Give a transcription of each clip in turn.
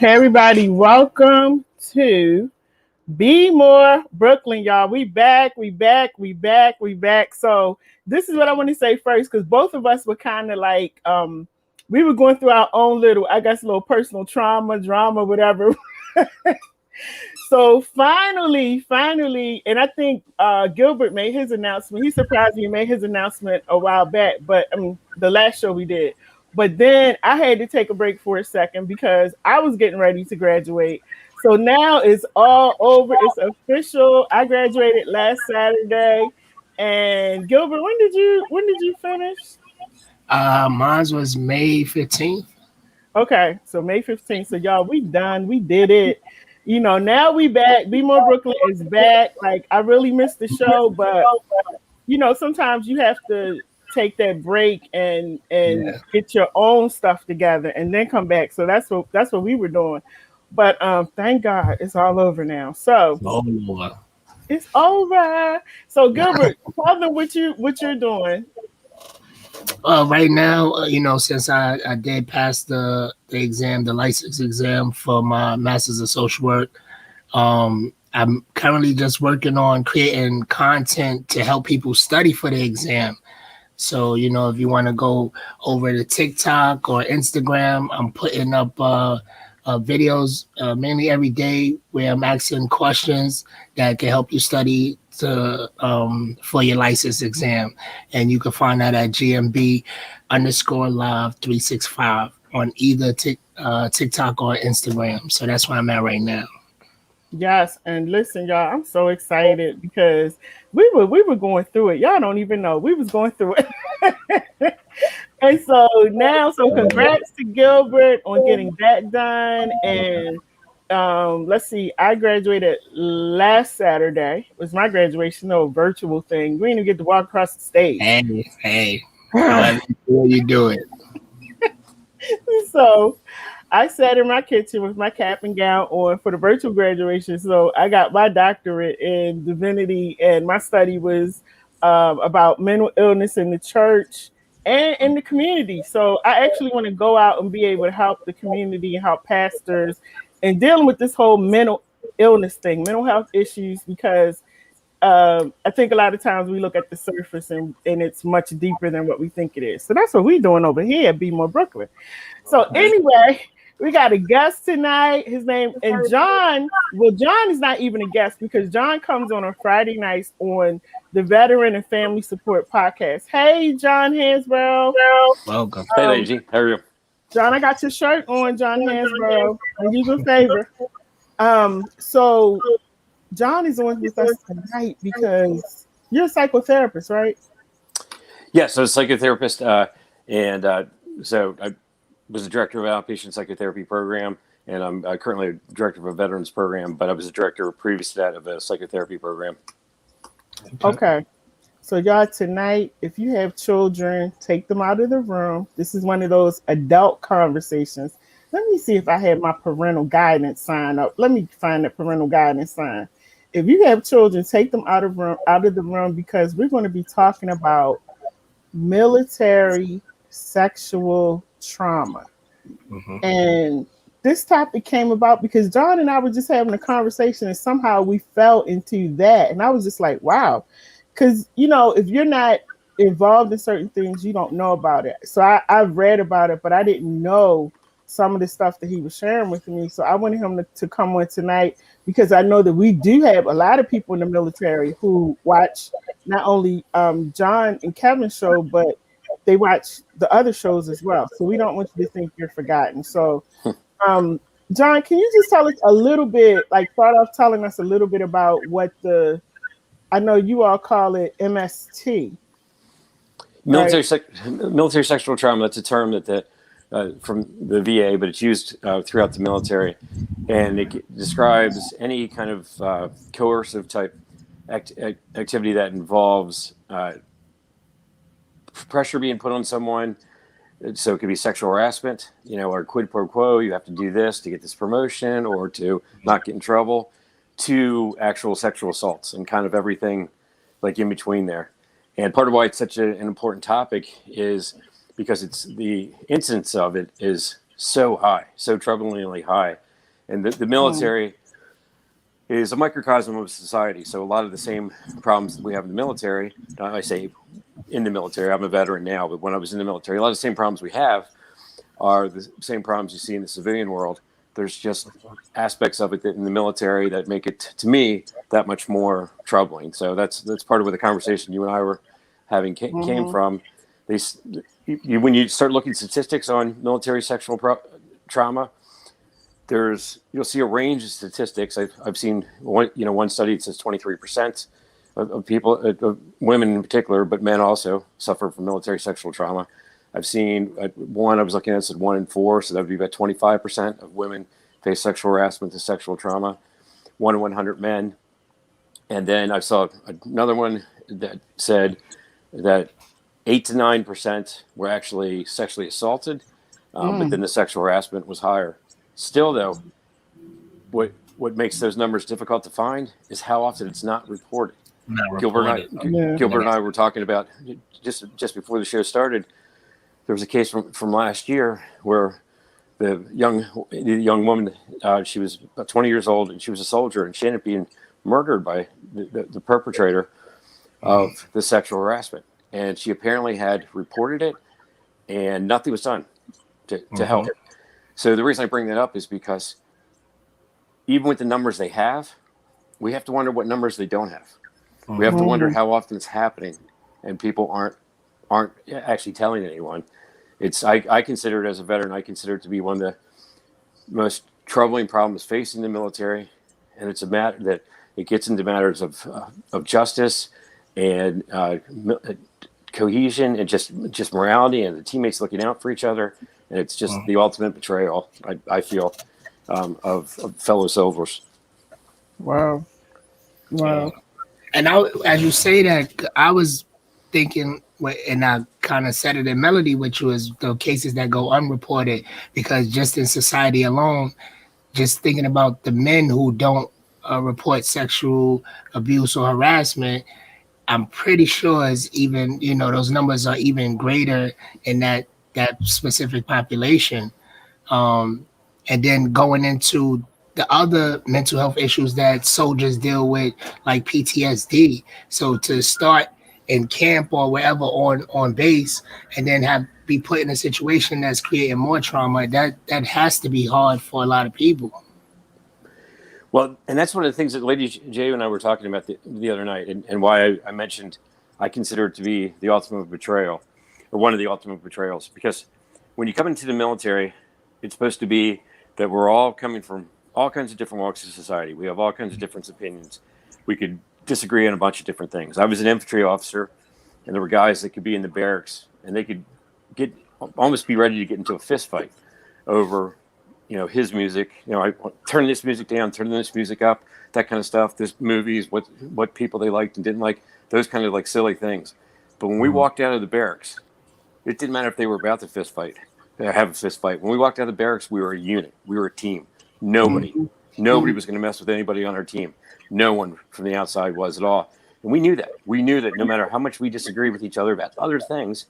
Okay, everybody, welcome to BMore Brooklyn, y'all. We back. So this is what I want to say first, because both of us were kind of like, we were going through our own little, I guess, little personal drama, whatever. So finally, and I think Gilbert made his announcement. He surprised me, he made his announcement a while back, but I mean, the last show we did. But then I had to take a break for a second because I was getting ready to graduate. So now it's all over. It's official. I graduated last Saturday. And Gilbert, when did you finish? Mine was May 15th. Okay, so May 15th. So y'all, we done. We did it. You know, now we back. BMore Brooklyn is back. Like, I really missed the show, but you know, sometimes you have to take that break and get your own stuff together and then come back. So that's what we were doing. But thank God it's all over now. So it's over. So Gilbert, tell them what you're doing. Right now, you know, since I did pass the exam, the license exam for my Master's of Social Work, I'm currently just working on creating content to help people study for the exam. So, you know, if you want to go over to TikTok or Instagram, I'm putting up videos mainly every day where I'm asking questions that can help you study for your license exam. And you can find that at GMB_live365 on either TikTok or Instagram. So that's where I'm at right now. Yes, and listen, y'all, I'm so excited because we were going through it. Y'all don't even know we was going through it. And so now, so congrats to Gilbert on getting that done. And let's see, I graduated last Saturday. It was my graduation, no virtual thing. We didn't even get to walk across the stage. Hey, you do it. So I sat in my kitchen with my cap and gown on for the virtual graduation. So I got my doctorate in divinity, and my study was about mental illness in the church and in the community. So I actually want to go out and be able to help the community and help pastors and dealing with this whole mental illness thing, mental health issues, because I think a lot of times we look at the surface and it's much deeper than what we think it is. So that's what we're doing over here at BMore Brooklyn. So anyway, we got a guest tonight. His name is John. Well, John is not even a guest because John comes on Friday nights on the Veteran and Family Support Podcast. Hey, John Hansborough. Welcome. Hey, LadyJ. How are you? John, I got your shirt on, John Hansborough. I do you a favor. So John is on with us tonight because you're a psychotherapist, right? Yeah, so a psychotherapist, so I was the director of an outpatient psychotherapy program, and I'm currently a director of a veterans program, but I was a director previous to that of a psychotherapy program. Okay. So y'all, tonight, if you have children, take them out of the room. This is one of those adult conversations. Let me see if I have my parental guidance sign up. Let me find the parental guidance sign. If you have children, take them out of the room because we're going to be talking about military sexual trauma. Mm-hmm. And this topic came about because John and I were just having a conversation and somehow we fell into that. And I was just like, wow. Because, you know, if you're not involved in certain things, you don't know about it. So I've read about it, but I didn't know some of the stuff that he was sharing with me. So I wanted him to come on tonight because I know that we do have a lot of people in the military who watch not only John and Kevin's show, but they watch the other shows as well. So we don't want you to think you're forgotten. So, John, can you just tell us a little bit, like start off telling us a little bit about what I know you all call it MST. Military sexual trauma, that's a term that from the VA, but it's used throughout the military. And it describes any kind of coercive type activity that involves pressure being put on someone. So it could be sexual harassment, you know, or quid pro quo. You have to do this to get this promotion or to not get in trouble, to actual sexual assaults and kind of everything like in between there. And part of why it's such an important topic is because it's the incidence of it is so high, so troublingly high. And the military is a microcosm of society. So a lot of the same problems that we have in the military, I say in the military, I'm a veteran now, but when I was in the military, a lot of the same problems we have are the same problems you see in the civilian world. There's just aspects of it that in the military that make it, to me, that much more troubling. So that's part of where the conversation you and I were having came from. When you start looking at statistics on military sexual trauma, you'll see a range of statistics. I've seen one study that says 23% of people, women in particular, but men also suffer from military sexual trauma. I've seen one I was looking at said 1 in 4, so that would be about 25% of women face sexual harassment to sexual trauma. 1 in 100 men, and then I saw another one that said that 8 to 9% were actually sexually assaulted, but then the sexual harassment was higher. Still, though, what makes those numbers difficult to find is how often it's not reported. Gilbert and I were talking about just before the show started. There was a case from last year where the young woman, she was about 20 years old, and she was a soldier, and she ended up being murdered by the perpetrator of the sexual harassment. And she apparently had reported it, and nothing was done to help. So the reason I bring that up is because even with the numbers they have, we have to wonder what numbers they don't have. We have to wonder how often it's happening, and people aren't actually telling anyone. I consider it, as a veteran, I consider it to be one of the most troubling problems facing the military, and it's a matter that it gets into matters of justice and cohesion and just morality and the teammates looking out for each other, and it's just the ultimate betrayal, I feel, of fellow soldiers. Wow. And as you say that, I was thinking, and I kind of said it in melody, which was the cases that go unreported, because just in society alone, just thinking about the men who don't report sexual abuse or harassment, I'm pretty sure is even, those numbers are even greater in that specific population. And then going into the other mental health issues that soldiers deal with, like PTSD. So to start in camp or wherever on base, and then be put in a situation that's creating more trauma, that has to be hard for a lot of people. Well, and that's one of the things that Lady J and I were talking about the other night, and why I mentioned I consider it to be the ultimate betrayal, or one of the ultimate betrayals, because when you come into the military, it's supposed to be that we're all coming from all kinds of different walks of society. We have all kinds of different opinions. We could disagree on a bunch of different things. I was an infantry officer, and there were guys that could be in the barracks, and they could almost be ready to get into a fist fight over, his music. I turn this music down, turn this music up, that kind of stuff. This movies, what people they liked and didn't like, those kind of like silly things. But when we walked out of the barracks, it didn't matter if they were about to have a fist fight. When we walked out of the barracks, we were a unit. We were a team. Nobody was going to mess with anybody on our team. No one from the outside was at all. And we knew that. We knew that no matter how much we disagreed with each other about other things,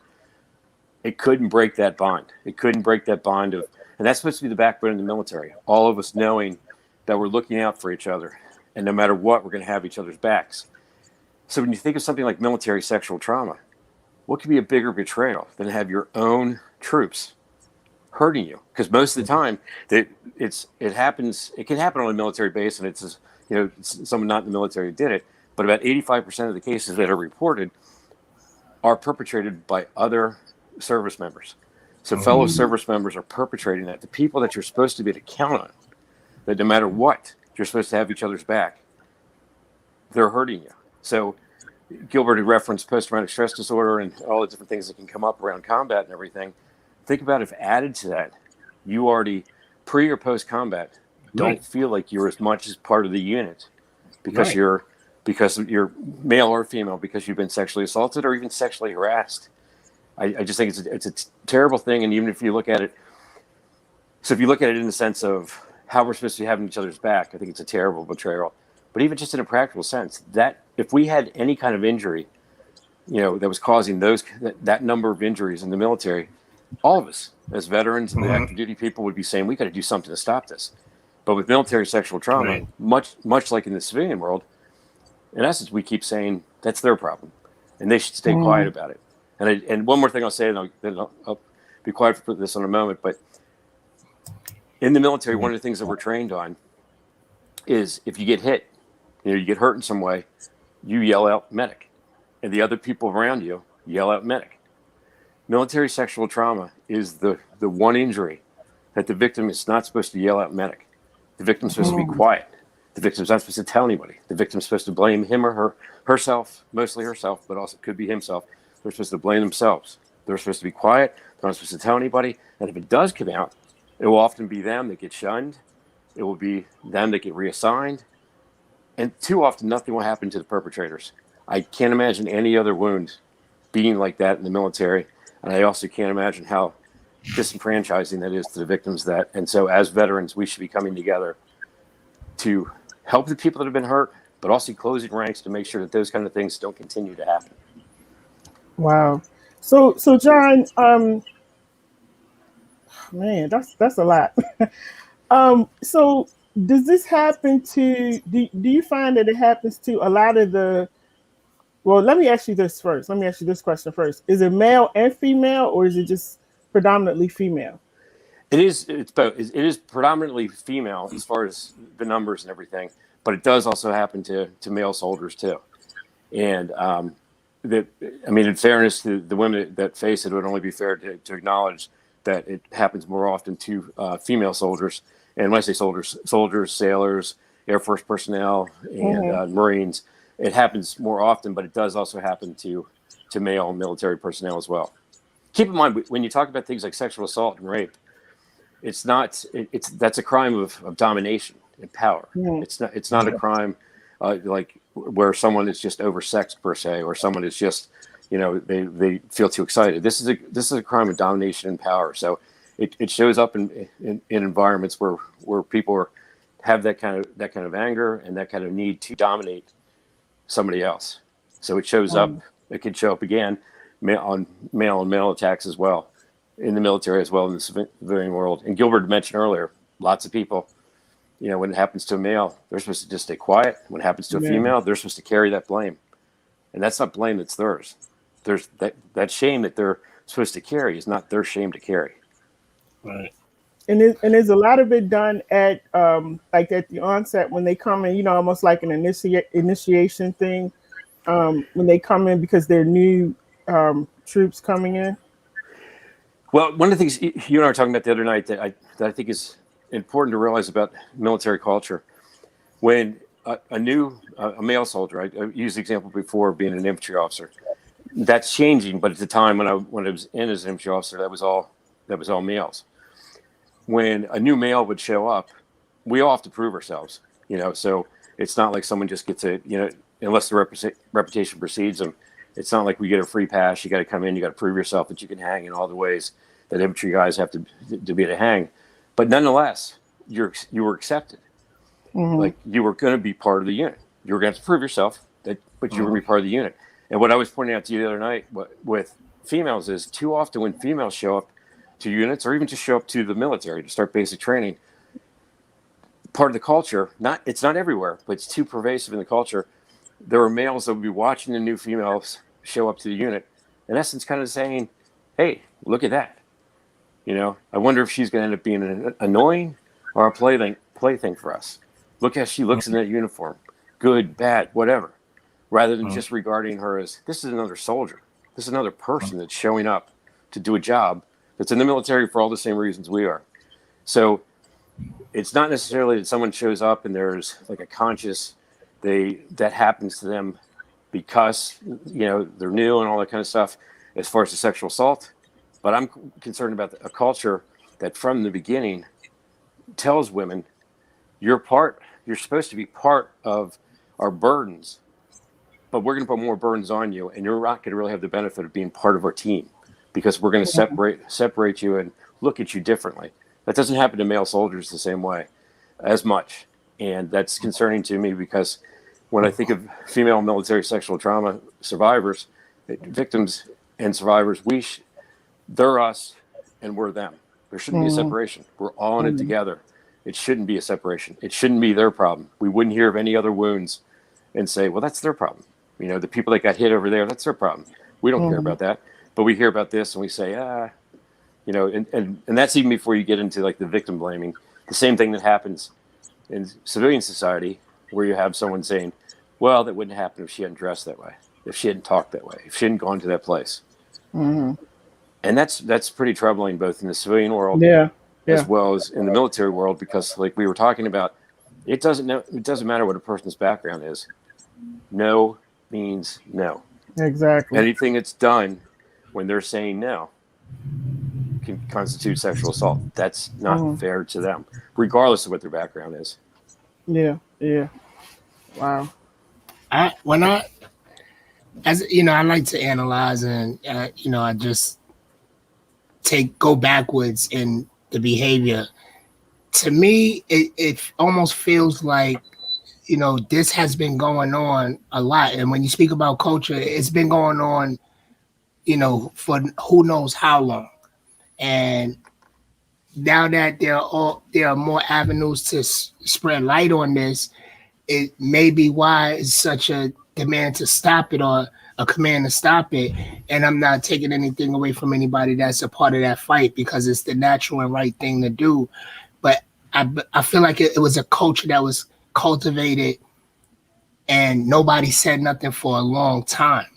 it couldn't break that bond. It couldn't break that bond and that's supposed to be the backbone of the military. All of us knowing that we're looking out for each other, and no matter what, we're going to have each other's backs. So when you think of something like military sexual trauma, what could be a bigger betrayal than to have your own troops hurting you? Because most of the time, it can happen on a military base, and it's someone not in the military did it. But about 85% of the cases that are reported are perpetrated by other service members. So fellow service members are perpetrating that. The people that you're supposed to be able to count on, that no matter what, you're supposed to have each other's back, they're hurting you. So Gilbert had referenced post-traumatic stress disorder and all the different things that can come up around combat and everything. Think about if added to that, you already pre or post-combat don't feel like you're as much as part of the unit because you're male or female, because you've been sexually assaulted or even sexually harassed. I just think it's a terrible thing. And even if you look at it, so if you look at it in the sense of how we're supposed to be having each other's back, I think it's a terrible betrayal. But even just in a practical sense, that if we had any kind of injury, that was causing that number of injuries in the military, all of us as veterans and the active duty people would be saying, we got to do something to stop this. But with military sexual trauma, Right. much like in the civilian world, in essence, we keep saying that's their problem, and they should stay quiet about it. And one more thing I'll say, and then I'll be quiet for this in a moment. But in the military, one of the things that we're trained on is if you get hit, you get hurt in some way, you yell out medic, and the other people around you yell out medic. Military sexual trauma is the one injury that the victim is not supposed to yell out medic. The victim's supposed to be quiet. The victim's not supposed to tell anybody. The victim's supposed to blame him or herself, mostly herself, but also could be himself. They're supposed to blame themselves. They're supposed to be quiet. They're not supposed to tell anybody. And if it does come out, it will often be them that get shunned. It will be them that get reassigned. And too often, nothing will happen to the perpetrators. I can't imagine any other wound being like that in the military. And I also can't imagine how disenfranchising that is to the victims. And so as veterans, we should be coming together to help the people that have been hurt, but also closing ranks to make sure that those kind of things don't continue to happen. Wow. So John, man, that's a lot. So does this happen to, do you find that it happens to a lot of the, well, let me ask you this first. Let me ask you this question first. Is it male and female, or is it just predominantly female? It's both. It is predominantly female as far as the numbers and everything, but it does also happen to male soldiers too. And in fairness to the women that face it, it would only be fair to acknowledge that it happens more often to female soldiers. And when I say soldiers, sailors, Air Force personnel, and Marines, it happens more often, but it does also happen to male military personnel as well. Keep in mind, when you talk about things like sexual assault and rape, that's a crime of domination and power. It's not a crime like where someone is just oversexed per se, or someone is just, they feel too excited. This is a crime of domination and power. So it shows up in environments where people have that kind of anger and that kind of need to dominate somebody else. So it shows up. It could show up again on male on male attacks as well, in the military as well in the civilian world. And Gilbert mentioned earlier, lots of people, when it happens to a male, they're supposed to just stay quiet. When it happens to a female, they're supposed to carry that blame, and that's not blame, that's theirs. There's that shame that they're supposed to carry is not their shame to carry. Right. And there's a lot of it done at like at the onset when they come in, almost like an initiation thing, when they come in because they're new troops coming in. Well, one of the things you and I were talking about the other night that I think is important to realize about military culture, when a male soldier, I used the example before of being an infantry officer, that's changing. But at the time when I was in as an infantry officer, that was all males. When a new male would show up, we all have to prove ourselves, so it's not like someone just gets unless the reputation precedes them. It's not like we get a free pass. You got to come in, you got to prove yourself that you can hang in all the ways that infantry guys have to be able to hang. But nonetheless, you were accepted. Like you were going to be part of the unit. You were going to have to prove yourself but you were going to be part of the unit. And what I was pointing out to you the other night with females is too often when females show up to units or even just show up to the military to start basic training, part of the culture, it's not everywhere, but it's too pervasive in the culture. There are males that will be watching the new females show up to the unit, in essence, kind of saying, "Hey, look at that. I wonder if she's going to end up being annoying or a plaything for us. Look how she looks in that uniform. Good, bad, whatever." Rather than just regarding her as, this is another soldier. This is another person that's showing up to do a job that's in the military for all the same reasons we are. So it's not necessarily that someone shows up and there's like a conscious, that happens to them because, they're new and all that kind of stuff as far as the sexual assault. But I'm concerned about a culture that from the beginning tells women, you're supposed to be part of our burdens, but we're going to put more burdens on you, and you're not going to really have the benefit of being part of our team because we're going to separate you and look at you differently. That doesn't happen to male soldiers the same way as much. And that's concerning to me because when I think of female military sexual trauma survivors, victims and survivors, they're us and we're them. There shouldn't be a separation. We're all in it together. It shouldn't be a separation. It shouldn't be their problem. We wouldn't hear of any other wounds and say, well, that's their problem. You know, the people that got hit over there, that's their problem. We don't care about that. But we hear about this and we say, you know, and that's even before you get into like the victim blaming. The same thing that happens in civilian society, where you have someone saying, well, that wouldn't happen if she hadn't dressed that way, if she hadn't talked that way, if she hadn't gone to that place. And that's pretty troubling, both in the civilian world as well as in the military world, because like we were talking about, it doesn't matter what a person's background is. No means no. Exactly. Anything that's done when they're saying no can constitute sexual assault. That's not fair to them, regardless of what their background is. Yeah. Wow. As you know, I like to analyze, and you know, I just go backwards in the behavior. To me, it almost feels like, you know, this has been going on a lot. And when you speak about culture, it's been going on, you know, for who knows how long. And now that there are more avenues to spread light on this, it may be why it's such a demand to stop it, or a command to stop it. And I'm not taking anything away from anybody that's a part of that fight, because it's the natural and right thing to do. But I feel like it was a culture that was cultivated and nobody said nothing for a long time.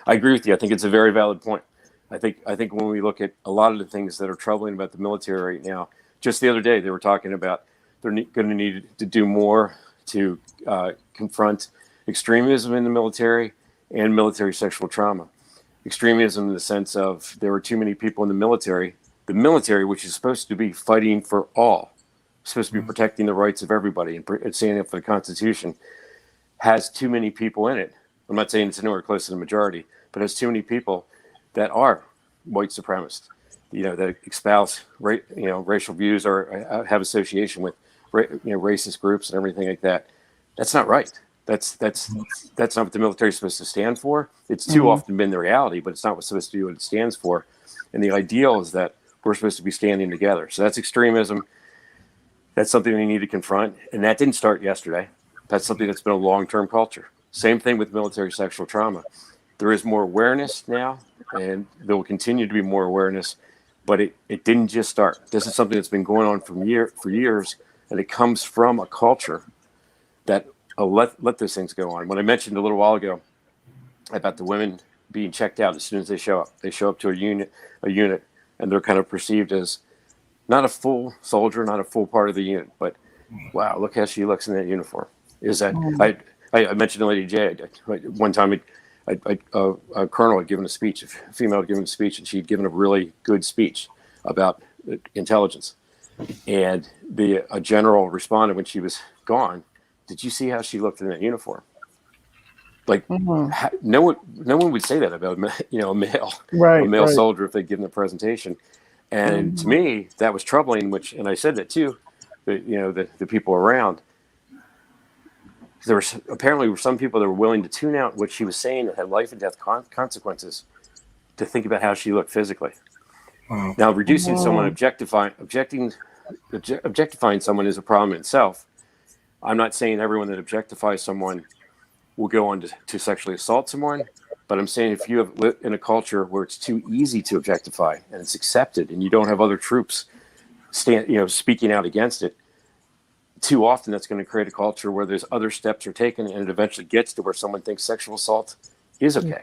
I agree with you. I think it's a very valid point. I think when we look at a lot of the things that are troubling about the military right now, just the other day they were talking about they're going to need to do more to confront extremism in the military and military sexual trauma. Extremism in the sense of there were too many people in the military, which is supposed to be fighting for all, supposed to be protecting the rights of everybody and standing up for the Constitution, has too many people in it. I'm not saying it's anywhere close to the majority, but has too many people that are white supremacists, you know, that espouse racial views or have association with racist groups and everything like that. That's not right. That's not what the military is supposed to stand for. It's too often been the reality, but it's not what's supposed to be what it stands for. And the ideal is that we're supposed to be standing together. So that's extremism. That's something we need to confront. And that didn't start yesterday. That's something that's been a long-term culture. Same thing with military sexual trauma. There is more awareness now, and there will continue to be more awareness, but it didn't just start. This is something that's been going on for years, and it comes from a culture that let those things go on. When I mentioned a little while ago about the women being checked out as soon as they show up to a unit, and they're kind of perceived as not a full soldier, not a full part of the unit, but wow, look how she looks in that uniform. Is that I mentioned to LadyJ one time. A colonel had given a speech, a female had given a speech, and she'd given a really good speech about intelligence. And a general responded when she was gone, "Did you see how she looked in that uniform?" Like no one would say that about a male soldier if they'd given a presentation. And to me, that was troubling. And I said that too, the people around. There were apparently some people that were willing to tune out what she was saying that had life and death consequences to think about how she looked physically. Wow. Now, reducing someone, objectifying someone is a problem in itself. I'm not saying everyone that objectifies someone will go on to sexually assault someone, but I'm saying if you have lived in a culture where it's too easy to objectify and it's accepted, and you don't have other troops speaking out against it, too often that's going to create a culture where there's other steps are taken, and it eventually gets to where someone thinks sexual assault is okay.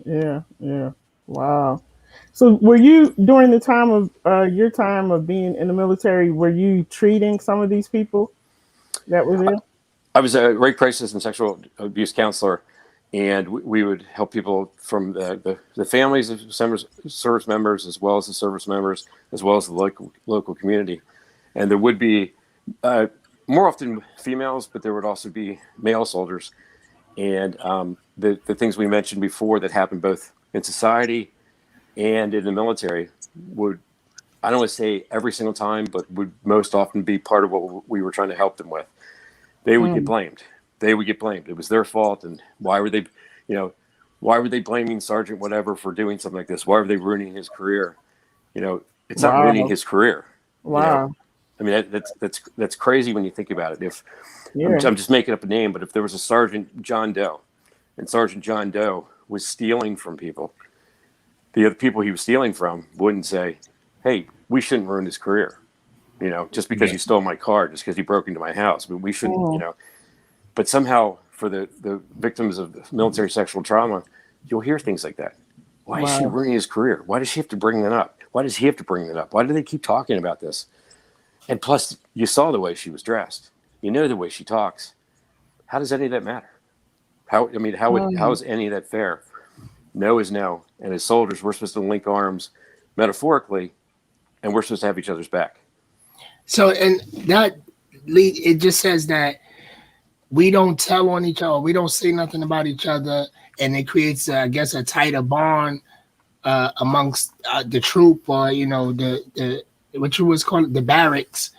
Yeah. Wow. So were you, during the time of your time of being in the military, were you treating some of these people that were there? I was a rape crisis and sexual abuse counselor, and we would help people from the families of service members, as well as the service members, as well as the local community. And there would be more often females, but there would also be male soldiers. And the things we mentioned before that happened both in society and in the military would, I don't want to say every single time, but would most often be part of what we were trying to help them with. They would get blamed. It was their fault. And why were they blaming Sergeant whatever for doing something like this? Why were they ruining his career? It's not ruining his career. Wow. I mean, that's crazy when you think about it. If I'm just making up a name, but if there was a Sergeant John Doe, and Sergeant John Doe was stealing from people, the other people he was stealing from wouldn't say, "Hey, we shouldn't ruin his career," just because you stole my car, just because you broke into my house. But we shouldn't, But somehow, for the victims of military sexual trauma, you'll hear things like that. Why is she ruining his career? Why does she have to bring that up? Why does he have to bring that up? Why do they keep talking about this? And plus, you saw the way she was dressed. You know the way she talks. How does any of that matter? How is any of that fair? No is no. And as soldiers, we're supposed to link arms metaphorically, and we're supposed to have each other's back. So, and that, it just says that we don't tell on each other. We don't say nothing about each other. And it creates, I guess, a tighter bond amongst the troop, or, the what you was calling the barracks.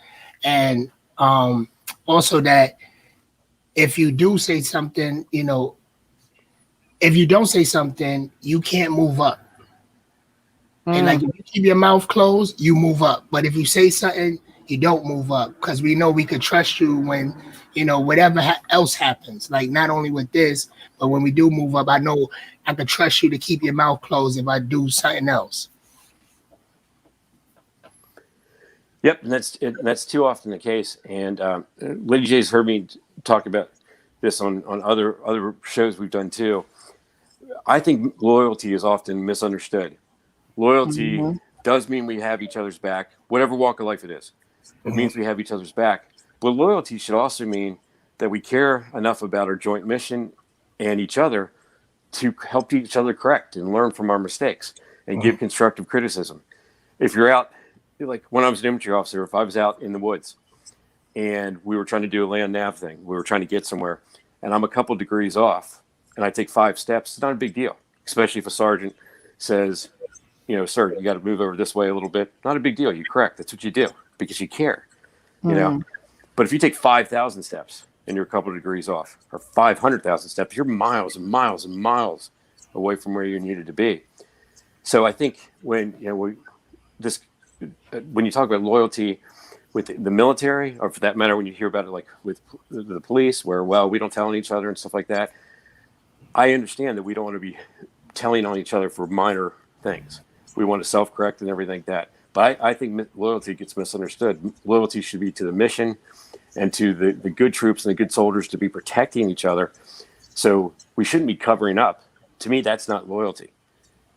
And also that if you do say something, if you don't say something, you can't move up. And like, if you keep your mouth closed, you move up. But if you say something, you don't move up, because we know we could trust you when, whatever else happens. Like, not only with this, but when we do move up, I know I could trust you to keep your mouth closed if I do something else. Yep, and that's too often the case. And Lady J's heard me talk about this on other shows we've done too. I think loyalty is often misunderstood. Loyalty does mean we have each other's back, whatever walk of life it is. It means we have each other's back. But loyalty should also mean that we care enough about our joint mission and each other to help each other correct and learn from our mistakes and give constructive criticism. If you're out, like when I was an infantry officer, if I was out in the woods and we were trying to do a land nav thing, we were trying to get somewhere, and I'm a couple degrees off and I take 5 steps, it's not a big deal, especially if a sergeant says, sir, you got to move over this way a little bit. Not a big deal. You correct. That's what you do because you care, But if you take 5,000 steps and you're a couple of degrees off, or 500,000 steps, you're miles and miles and miles away from where you needed to be. So I think when when you talk about loyalty with the military, or for that matter, when you hear about it like with the police, where we don't tell on each other and stuff like that, I understand that we don't want to be telling on each other for minor things. We want to self-correct and everything like that. But I think loyalty gets misunderstood. Loyalty should be to the mission and to the good troops and the good soldiers to be protecting each other. So we shouldn't be covering up. To me, that's not loyalty.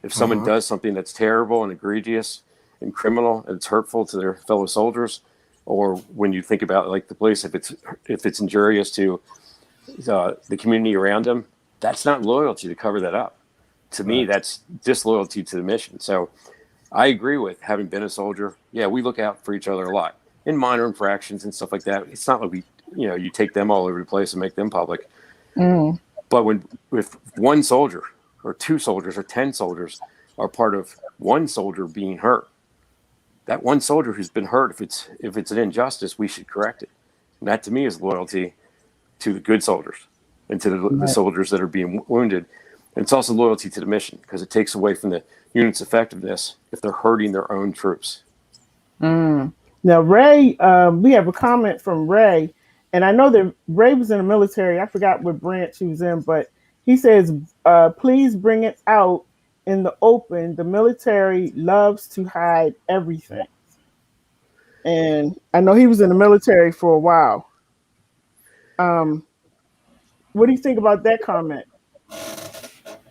If someone does something that's terrible and egregious and criminal and it's hurtful to their fellow soldiers, or when you think about like the police, if it's injurious to the community around them, that's not loyalty to cover that up. To me, that's disloyalty to the mission. So I agree with having been a soldier. Yeah, we look out for each other a lot in minor infractions and stuff like that. It's not like you take them all over the place and make them public. But if one soldier or 2 soldiers or 10 soldiers are part of one soldier being hurt, that one soldier who's been hurt, if it's an injustice, we should correct it. And that to me is loyalty to the good soldiers and to the soldiers that are being wounded. And it's also loyalty to the mission, because it takes away from the unit's effectiveness if they're hurting their own troops. Now, Ray, we have a comment from Ray, and I know that Ray was in the military. I forgot what branch he was in, but he says, please bring it out in the open. The military loves to hide everything. And I know he was in the military for a while. What do you think about that comment?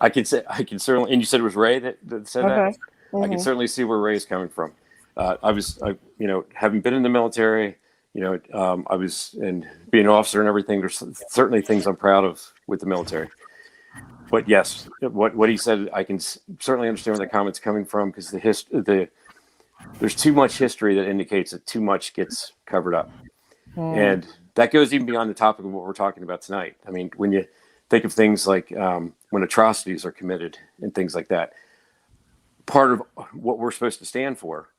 I can certainly, and you said it was Ray that said that. I can certainly see where Ray's coming from. Having been in the military, I was and being an officer and everything. There's certainly things I'm proud of with the military. But yes, what he said, I can certainly understand where the comment's coming from, because there's too much history that indicates that too much gets covered up, and that goes even beyond the topic of what we're talking about tonight. I mean, when you think of things like when atrocities are committed and things like that, part of what we're supposed to stand for,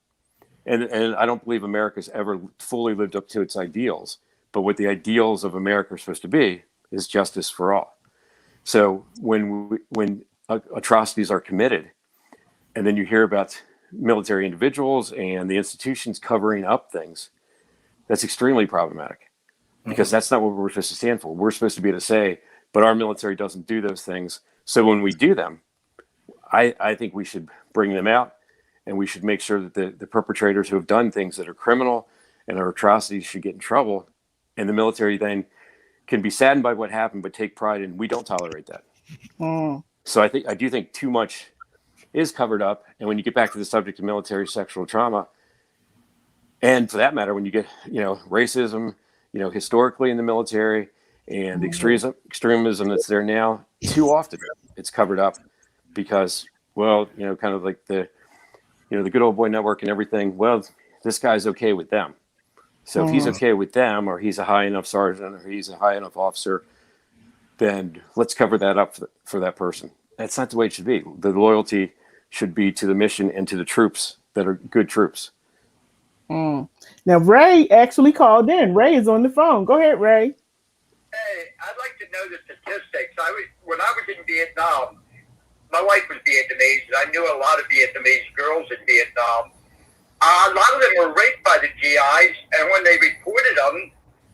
and I don't believe America's ever fully lived up to its ideals, but what the ideals of America are supposed to be is justice for all. So when atrocities are committed, and then you hear about military individuals and the institutions covering up things, that's extremely problematic, because that's not what we're supposed to stand for. We're supposed to be able to say, but our military doesn't do those things. So when we do them, I think we should bring them out, and we should make sure that the perpetrators who have done things that are criminal and are atrocities should get in trouble. And the military then can be saddened by what happened, but take pride in, we don't tolerate that. So I do think too much is covered up. And when you get back to the subject of military sexual trauma, and for that matter, when you get, racism, historically in the military, and the extremism that's there now, too often it's covered up because, well, kind of like the good old boy network and everything. Well, this guy's okay with them. So if he's okay with them, or he's a high enough sergeant, or he's a high enough officer, then let's cover that up for that person. That's not the way it should be. The loyalty should be to the mission and to the troops that are good troops. Now, Ray actually called in. Ray is on the phone. Go ahead, Ray. Hey, I'd like to know the statistics. When I was in Vietnam, my wife was Vietnamese, and I knew a lot of Vietnamese girls in Vietnam. A lot of them were raped by the GIs, and when they reported them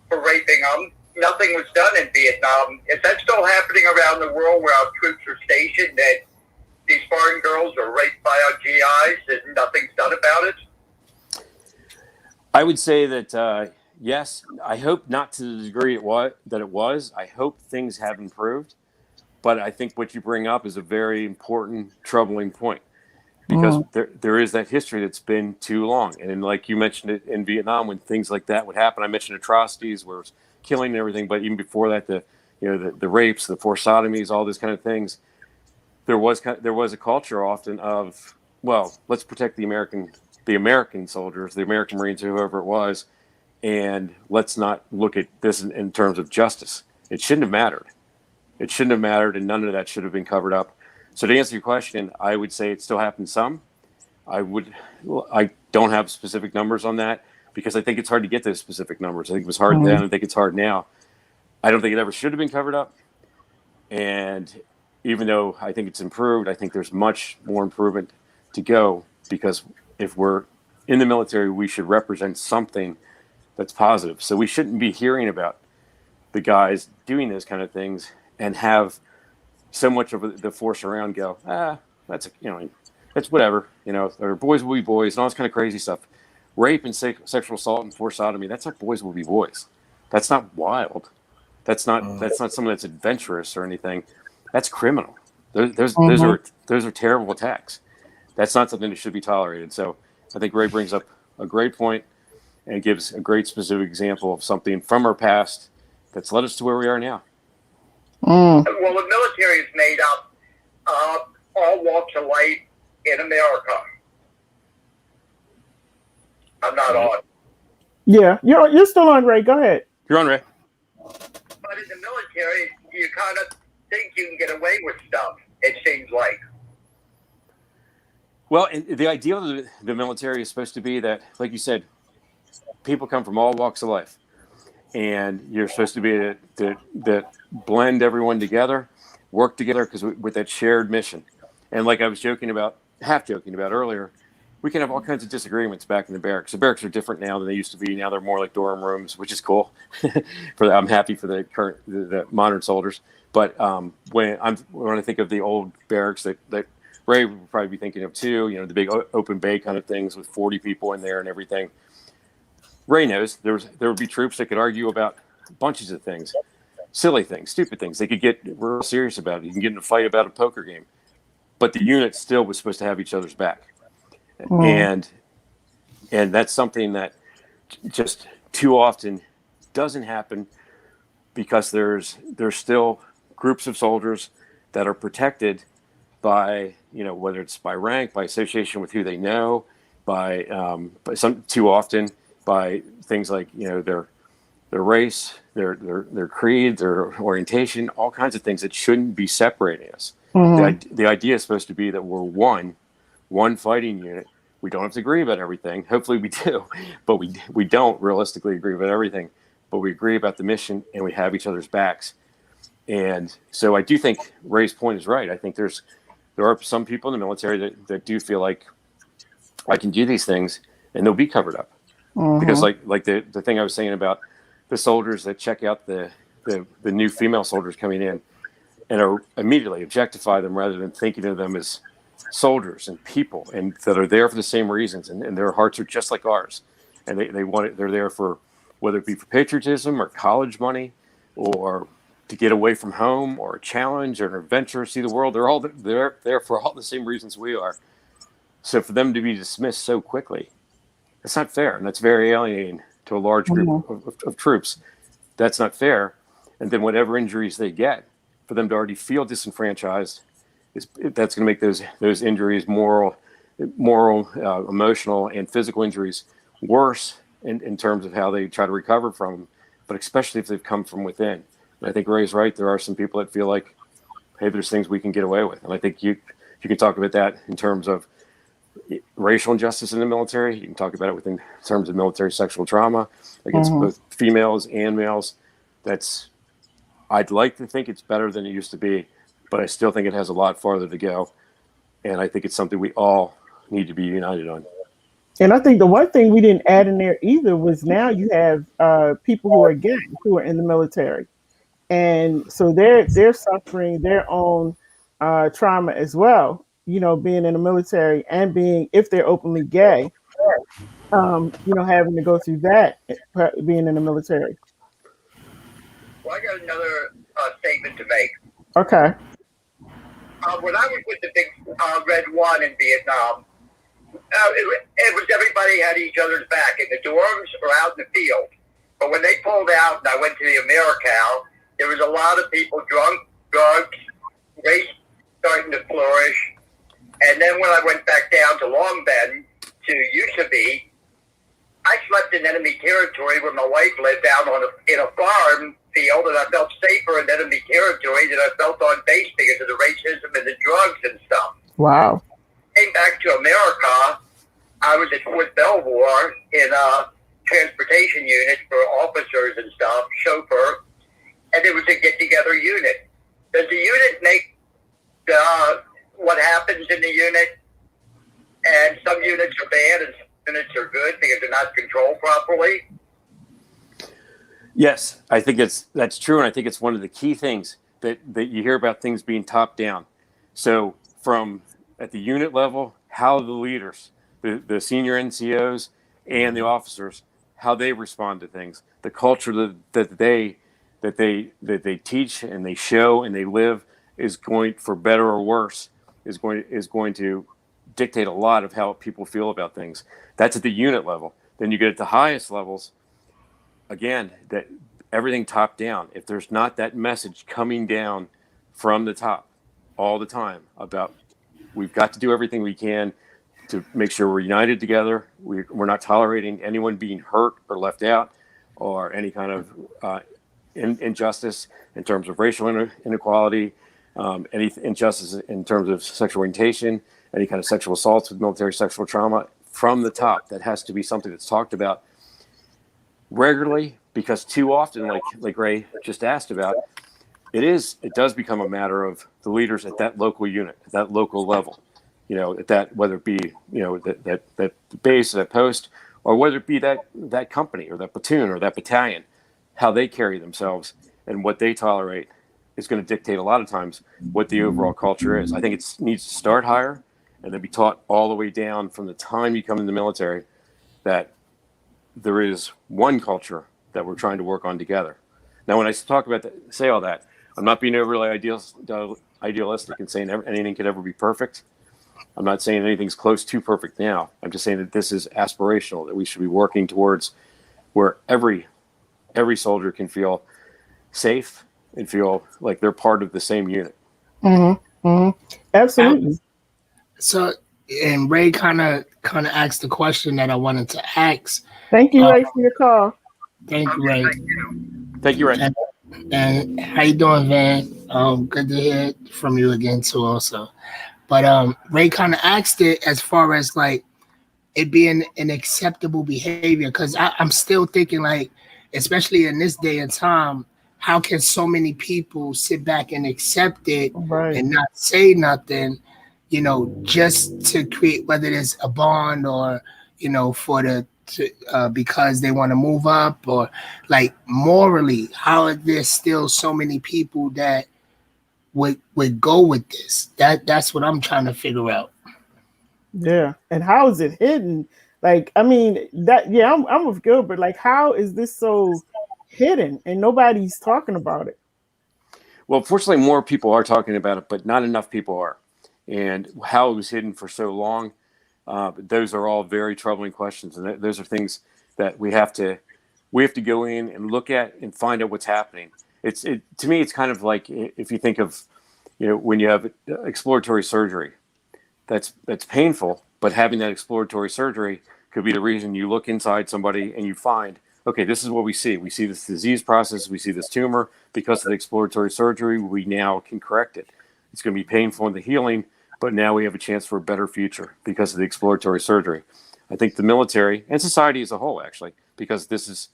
for raping them, nothing was done in Vietnam. Is that still happening around the world where our troops are stationed, that these foreign girls are raped by our GIs and nothing's done about it? I would say that, yes, I hope not to the degree it was. I hope things have improved. But I think what you bring up is a very important, troubling point, because there is that history that's been too long. And like you mentioned it in Vietnam, when things like that would happen, I mentioned atrocities where it was killing and everything. But even before that, the rapes, the forced sodomies, all these kind of things, there was a culture often of, well, let's protect the American soldiers, the American Marines, or whoever it was, and let's not look at this in terms of justice. It shouldn't have mattered. It shouldn't have mattered, and none of that should have been covered up. So to answer your question, I would say it still happens some. I don't have specific numbers on that, because I think it's hard to get those specific numbers. I think it was hard then. I think it's hard now. I don't think it ever should have been covered up. And even though I think it's improved, I think there's much more improvement to go, because if we're in the military, we should represent something that's positive. So we shouldn't be hearing about the guys doing those kind of things and have so much of the force around go, that's whatever, or boys will be boys and all this kind of crazy stuff. Rape and sexual assault and forced sodomy, that's not boys will be boys. That's not wild. That's not someone that's adventurous or anything. That's criminal. Those are terrible attacks. That's not something that should be tolerated. So I think Ray brings up a great point and gives a great specific example of something from our past that's led us to where we are now. Well, the military is made up of all walks of life in America. I'm not on. Yeah, you're still on, Ray. Go ahead. You're on, Ray. But in the military, you kind of think you can get away with stuff, it seems like. Well, and the idea of the military is supposed to be that, like you said, people come from all walks of life. And you're supposed to be to blend everyone together, work together, because with that shared mission. And like I was half joking about earlier, we can have all kinds of disagreements back in the barracks. The barracks are different now than they used to be. Now they're more like dorm rooms, which is cool. I'm happy for the modern soldiers. But when I think of the old barracks that Ray would probably be thinking of too, the big open bay kind of things with 40 people in there and everything. Ray knows there would be troops that could argue about bunches of things, silly things, stupid things. They could get real serious about it. You can get in a fight about a poker game, but the unit still was supposed to have each other's back. And that's something that just too often doesn't happen, because there's still groups of soldiers that are protected by, whether it's by rank, by association with who they know, by too often by things like, their race, their creed, their orientation, all kinds of things that shouldn't be separating us. The idea is supposed to be that we're one fighting unit. We don't have to agree about everything. Hopefully we do, but we don't realistically agree about everything, but we agree about the mission and we have each other's backs. And so I do think Ray's point is right. I think there are some people in the military that do feel like I can do these things and they'll be covered up. Because like the thing I was saying about the soldiers that check out the new female soldiers coming in and are immediately objectify them rather than thinking of them as soldiers and people and that are there for the same reasons and their hearts are just like ours. And they want it, they're there for, whether it be for patriotism or college money or to get away from home or a challenge or an adventure, see the world. They're there for all the same reasons we are. So for them to be dismissed so quickly, that's not fair. And that's very alienating to a large group of troops. That's not fair. And then whatever injuries they get, for them to already feel disenfranchised, that's going to make those injuries, moral, emotional, and physical injuries worse in terms of how they try to recover from them, but especially if they've come from within. And I think Ray's right. There are some people that feel like, hey, there's things we can get away with. And I think you can talk about that in terms of racial injustice in the military. You can talk about it within terms of military sexual trauma against both females and males. I'd like to think it's better than it used to be, but I still think it has a lot farther to go. And I think it's something we all need to be united on. And I think the one thing we didn't add in there either was now you have people who are gay who are in the military. And so they're suffering their own trauma as well, you know, being in the military and being, if they're openly gay, you know, having to go through that, being in the military. Well, I got another statement to make. Okay. When I was with the big Red One in Vietnam, it was everybody had each other's back in the dorms or out in the field. But when they pulled out and I went to the AmeriCal, there was a lot of people drunk, drugs, race starting to flourish. And then when I went back down to Long Bend, to Utube, I slept in enemy territory where my wife lived out in a farm field, and I felt safer in enemy territory than I felt on base because of the racism and the drugs and stuff. Wow. Came back to America. I was at Fort Belvoir in a transportation unit for officers and stuff, chauffeur, and it was a get-together unit. Does the unit make what happens in the unit? And some units are bad and some units are good because they're not controlled properly? Yes, I think that's true, and I think it's one of the key things that you hear about things being top down. So from at the unit level, how the leaders, the senior NCOs and the officers, how they respond to things, the culture that they teach and they show and they live is going, for better or worse, is going to dictate a lot of how people feel about things. That's at the unit level. Then you get at the highest levels. Again, that everything top down. If there's not that message coming down from the top all the time about we've got to do everything we can to make sure we're united together. We're not tolerating anyone being hurt or left out or any kind of injustice in terms of racial inequality, any injustice in terms of sexual orientation, any kind of sexual assaults with military sexual trauma from the top. That has to be something that's talked about regularly, because too often, like Ray just asked about, it does become a matter of the leaders at that local unit, at that local level, you know, at that, whether it be, you know, that base, that post, or whether it be that company or that platoon or that battalion, how they carry themselves and what they tolerate is going to dictate a lot of times what the overall culture is. I think it needs to start higher and then be taught all the way down from the time you come in the military that there is one culture that we're trying to work on together. Now, when I talk about that, say all that, I'm not being overly idealistic and saying anything could ever be perfect. I'm not saying anything's close to perfect now. I'm just saying that this is aspirational, that we should be working towards where every soldier can feel safe and feel like they're part of the same unit. Mm-hmm. Mm-hmm. Absolutely. So, and Ray kind of asked the question that I wanted to ask. Thank you, Ray, for your call. Thank you, Ray. Thank you, Ray. And how you doing, Van? Good to hear from you again too, also. But Ray kind of asked it as far as like it being an acceptable behavior, because I'm still thinking, like, especially in this day and time, how can so many people sit back and accept it and not say nothing? you know, just to create, whether it's a bond or, you know, for because they want to move up, or like morally, how are there still so many people that would go with this? That's what I'm trying to figure out. Yeah. And how is it hidden? Like, I mean, that, yeah, I'm with Gilbert. Like, how is this so hidden and nobody's talking about it? Well, fortunately, more people are talking about it, but not enough people are. And how it was hidden for so long, those are all very troubling questions, and those are things that we have to go in and look at and find out what's happening. To me, it's kind of like if you think of, you know, when you have exploratory surgery, that's painful, but having that exploratory surgery could be the reason you look inside somebody and you find, okay, this is what we see. We see this disease process. We see this tumor. Because of the exploratory surgery, we now can correct it. It's going to be painful in the healing, but now we have a chance for a better future because of the exploratory surgery. I think the military and society as a whole, actually, because this is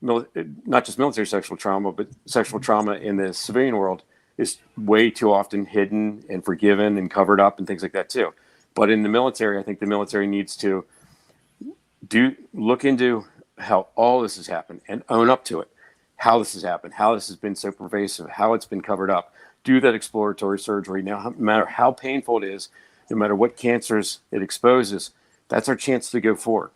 not just military sexual trauma, but sexual trauma in the civilian world is way too often hidden and forgiven and covered up and things like that too. But in the military, I think the military needs to look into how all this has happened and own up to it, how this has happened, how this has been so pervasive, how it's been covered up. Do that exploratory surgery. Now, no matter how painful it is, no matter what cancers it exposes, that's our chance to go forward,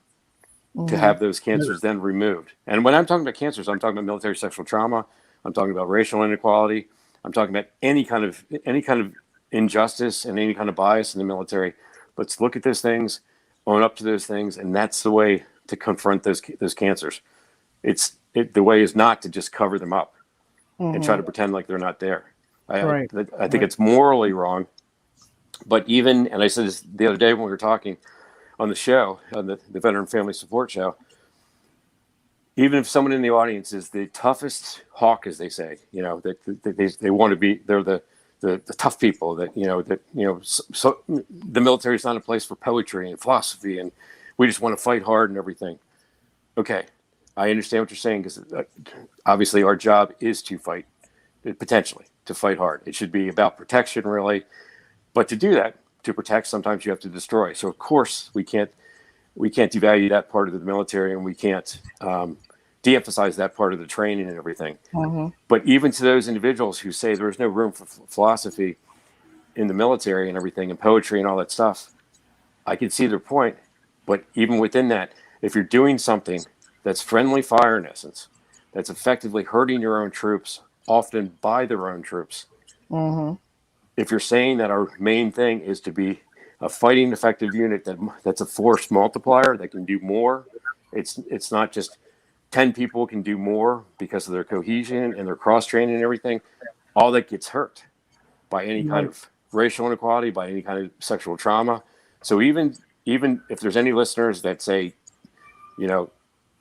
to have those cancers then removed. And when I'm talking about cancers, I'm talking about military sexual trauma. I'm talking about racial inequality. I'm talking about any kind of injustice and any kind of bias in the military. Let's look at those things, own up to those things, and that's the way to confront those cancers. The way is not to just cover them up and try to pretend like they're not there. I think it's morally wrong. But even, and I said this the other day when we were talking on the show, on the Veteran Family Support Show, even if someone in the audience is the toughest hawk, as they say, you know, that they want to be, they're the tough people so the military is not a place for poetry and philosophy and we just want to fight hard and everything. Okay. I understand what you're saying, because obviously our job is to fight, potentially to fight hard. It should be about protection, really. But to do that, to protect, sometimes you have to destroy. So of course we can't devalue that part of the military, and we can't de-emphasize that part of the training and everything. But even to those individuals who say there's no room for philosophy in the military and everything, and poetry and all that stuff, I can see their point. But even within that, if you're doing something that's friendly fire, in essence, that's effectively hurting your own troops, often by their own troops. If you're saying that our main thing is to be a fighting effective unit that's a force multiplier that can do more, it's not just 10 people can do more because of their cohesion and their cross training and everything. All that gets hurt by any kind of racial inequality, by any kind of sexual trauma. So even if there's any listeners that say, you know,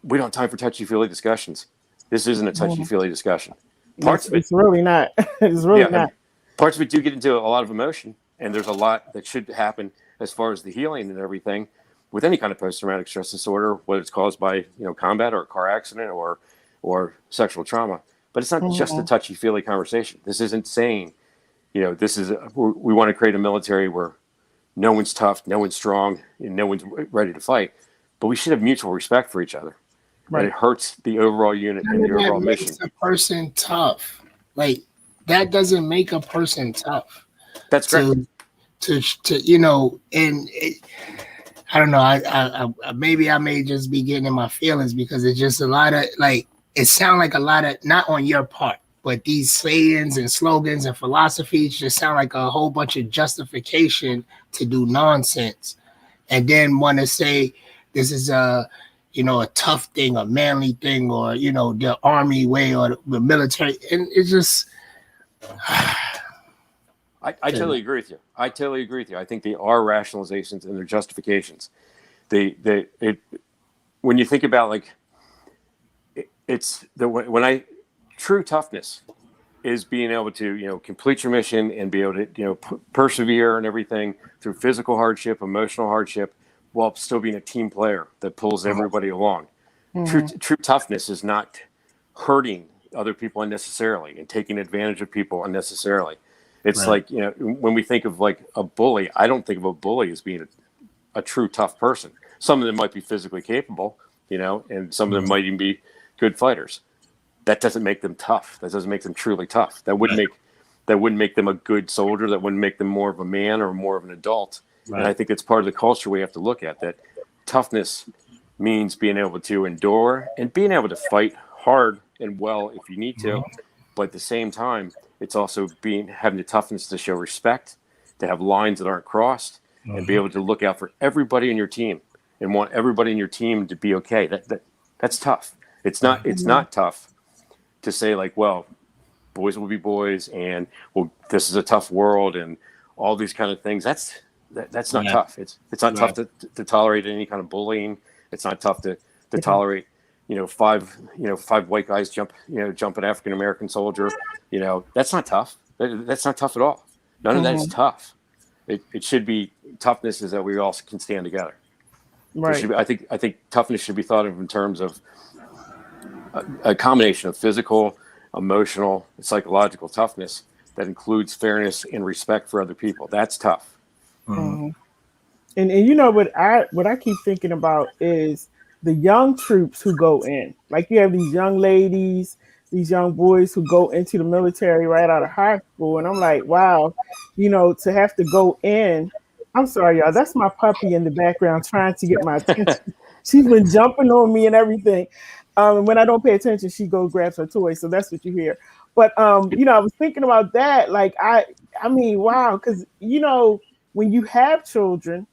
we don't have time for touchy-feely discussions, this isn't a touchy-feely discussion. Parts of it, it's really not. It's really not. Parts of it do get into a lot of emotion, and there's a lot that should happen as far as the healing and everything with any kind of post-traumatic stress disorder, whether it's caused by combat or a car accident or sexual trauma. But it's not just a touchy-feely conversation. This isn't saying, this is we want to create a military where no one's tough, no one's strong, and no one's ready to fight. But we should have mutual respect for each other. Right. And it hurts the overall unit and the overall mission. Makes a person tough. Like, that doesn't make a person tough. That's correct. And I don't know. I maybe I may just be getting in my feelings, because it's just a lot of, like, it sounds like a lot of, not on your part, but these sayings and slogans and philosophies just sound like a whole bunch of justification to do nonsense, and then want to say this is a tough thing, a manly thing, or the army way or the military, and it's just. I totally agree with you. I think they are rationalizations and they're justifications. When you think about, like, true toughness is being able to complete your mission and be able to persevere and everything through physical hardship, emotional hardship, while still being a team player that pulls everybody along. True toughness is not hurting other people unnecessarily and taking advantage of people unnecessarily. It's like, you know, when we think of like a bully, I don't think of a bully as being a true tough person. Some of them might be physically capable, you know, and some of them might even be good fighters. That doesn't make them tough. That doesn't make them truly tough. That wouldn't make them a good soldier. That wouldn't make them more of a man or more of an adult. Right. And I think it's part of the culture we have to look at, that toughness means being able to endure and being able to fight hard and well if you need to. But at the same time, it's also having the toughness to show respect, to have lines that aren't crossed, and be able to look out for everybody in your team and want everybody in your team to be okay. That's tough. It's not tough to say like, well, boys will be boys, and well, this is a tough world, and all these kind of things. That's not tough. It's not tough to tolerate any kind of bullying. It's not tough to tolerate, you know, five white guys jump an African American soldier. You know, that's not tough. That's not tough at all. None of that is tough. It should be, toughness is that we all can stand together. Right. I think toughness should be thought of in terms of a combination of physical, emotional, and psychological toughness that includes fairness and respect for other people. That's tough. And you know what I keep thinking about is the young troops who go in. Like, you have these young ladies, these young boys who go into the military right out of high school, and I'm like, wow, you know, to have to go in. I'm sorry, y'all. That's my puppy in the background trying to get my attention. She's been jumping on me and everything. When I don't pay attention, she goes grabs her toy. So that's what you hear. But you know, I was thinking about that. Like, I mean, wow, because you know, when you have children,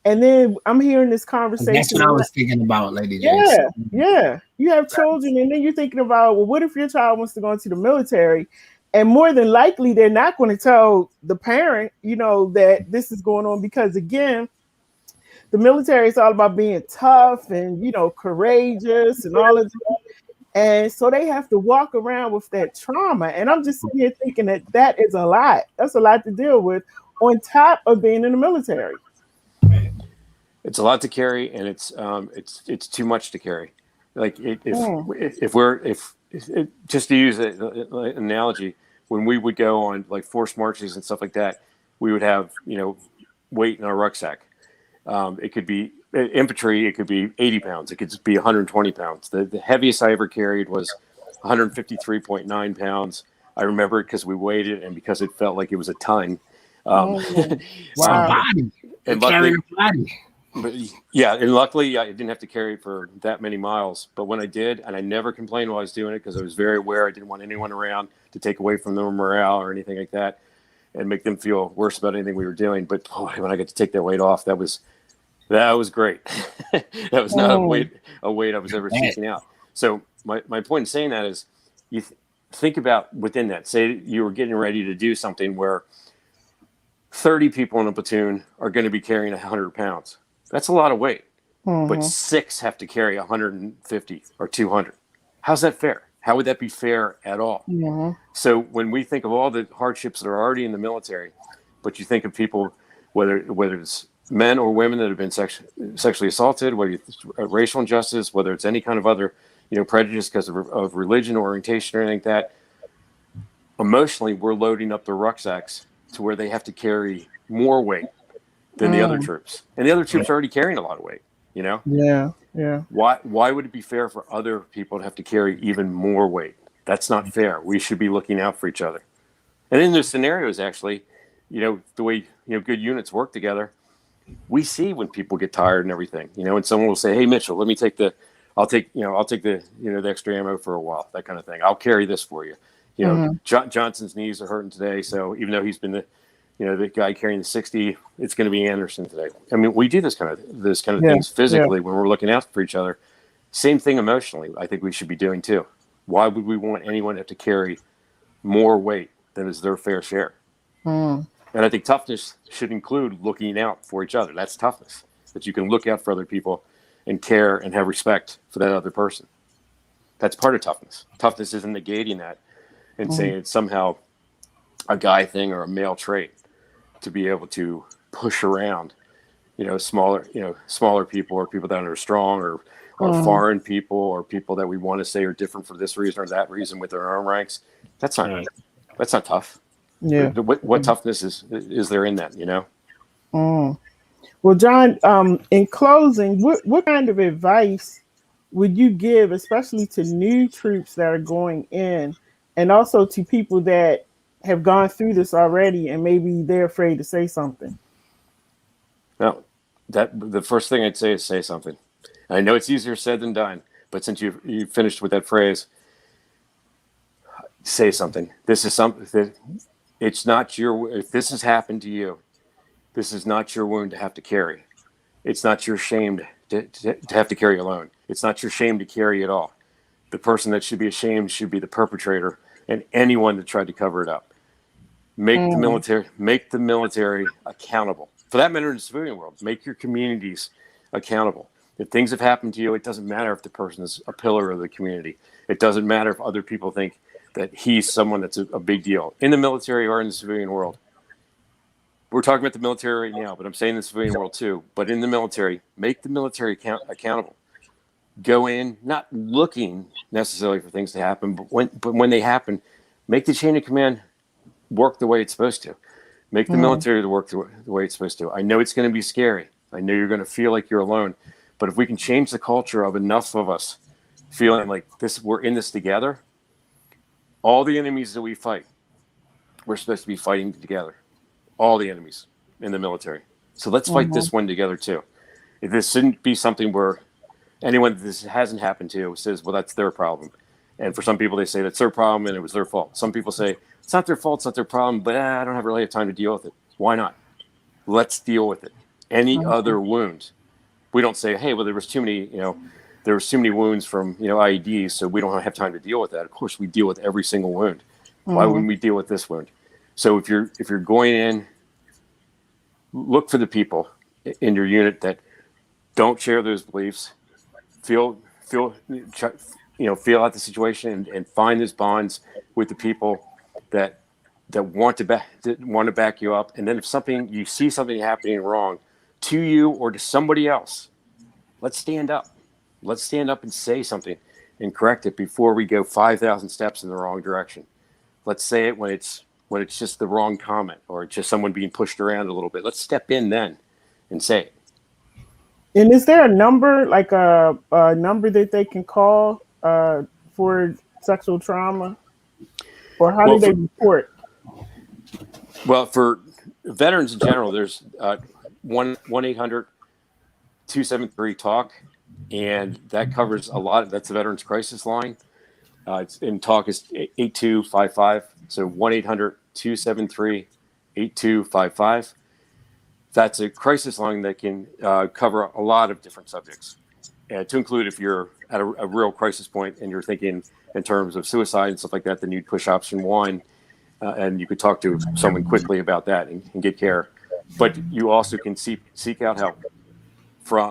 and then I'm hearing this conversation. That's what I was thinking about, Lady J. Yeah. You have children, and then you're thinking about, well, what if your child wants to go into the military? And more than likely, they're not going to tell the parent, you know, that this is going on, because again, the military is all about being tough and, you know, courageous and all of that. And so they have to walk around with that trauma. And I'm just sitting here thinking that is a lot. That's a lot to deal with on top of being in the military. It's a lot to carry, and it's too much to carry. Like if just to use an analogy, when we would go on like forced marches and stuff like that, we would have, you know, weight in our rucksack. It could be infantry. It could be 80 pounds. It could be 120 pounds. The heaviest I ever carried was 153.9 pounds. I remember it because we weighed it and because it felt like it was a ton. Wow. Body. And luckily, but yeah, and luckily I didn't have to carry it for that many miles. But when I did, and I never complained while I was doing it, because I was very aware I didn't want anyone around to take away from their morale or anything like that, and make them feel worse about anything we were doing. But boy, when I got to take that weight off, that was great. That was not a weight I was ever seeking out. So my point in saying that is, you think about within that. Say you were getting ready to do something where 30 people in a platoon are going to be carrying 100 pounds. That's a lot of weight. But 6 have to carry 150 or 200. How's that fair? How would that be fair at all? So when we think of all the hardships that are already in the military, but you think of people, whether it's men or women that have been sexually assaulted, whether it's racial injustice, whether it's any kind of other, you know, prejudice because of religion, orientation, or anything like that, emotionally, we're loading up their rucksacks to where they have to carry more weight than the other troops. And the other troops are already carrying a lot of weight, you know? Yeah. Why would it be fair for other people to have to carry even more weight? That's not fair. We should be looking out for each other. And in those scenarios, actually, you know, the way, you know, good units work together, we see when people get tired and everything, you know, and someone will say, hey, Mitchell, I'll take the extra ammo for a while, that kind of thing. I'll carry this for you. You know, Johnson's knees are hurting today. So even though he's been the guy carrying the 60, it's going to be Anderson today. I mean, we do this kind of things physically when we're looking out for each other. Same thing emotionally. I think we should be doing too. Why would we want anyone to have to carry more weight than is their fair share? And I think toughness should include looking out for each other. That's toughness, that you can look out for other people and care and have respect for that other person. That's part of toughness. Toughness isn't negating that and saying it's somehow a guy thing or a male trait to be able to push around, you know, smaller people, or people that are strong, or foreign people, or people that we want to say are different for this reason or that reason with their own ranks. That's not tough. Yeah. What toughness is there in that, you know? Mm. Well, John, in closing, what kind of advice would you give, especially to new troops that are going in, and also to people that have gone through this already and maybe they're afraid to say something? Well, the first thing I'd say is say something. I know it's easier said than done, but since you finished with that phrase, say something. This is something that it's not your. If this has happened to you, this is not your wound to have to carry. It's not your shame to have to carry alone. It's not your shame to carry it all. The person that should be ashamed should be the perpetrator and anyone that tried to cover it up. Make the military accountable. For that matter, in the civilian world, make your communities accountable. If things have happened to you, it doesn't matter if the person is a pillar of the community. It doesn't matter if other people think that he's someone that's a big deal in the military or in the civilian world. We're talking about the military right now, but I'm saying the civilian world too. But in the military, make the military accountable. Go in, not looking necessarily for things to happen, but when they happen, make the chain of command work the way it's supposed to. Make the military to work the way it's supposed to. I know it's going to be scary. I know you're going to feel like you're alone. But if we can change the culture of enough of us feeling like we're in this together, all the enemies that we fight, we're supposed to be fighting together. All the enemies in the military. So let's fight this one together too. If this shouldn't be something where anyone that this hasn't happened to says, well, that's their problem. And for some people, they say that's their problem and it was their fault. Some people say, it's not their fault, it's not their problem, but I don't really have time to deal with it. Why not? Let's deal with it. Any other wound. We don't say, hey, well, there was too many wounds from, IEDs, so we don't have time to deal with that. Of course, we deal with every single wound. Why wouldn't we deal with this wound? So if you're going in, look for the people in your unit that don't share those beliefs. Feel out the situation and find those bonds with the people that want to back you up. And then if you see something happening wrong to you or to somebody else, let's stand up. Let's stand up and say something and correct it before we go 5,000 steps in the wrong direction. Let's say it when it's just the wrong comment or just someone being pushed around a little bit. Let's step in then and say it. And is there a number, like a number that they can call for sexual trauma? Or how do they report? Well, for veterans in general, there's 1-800-273-TALK, and that covers a lot. That's the Veterans Crisis Line. TALK is 8255. So 1-800-273-8255. That's a crisis line that can cover a lot of different subjects. To include if you're at a real crisis point and you're thinking in terms of suicide and stuff like that, then you'd push option 1, and you could talk to someone quickly about that and get care. But you also can seek out help for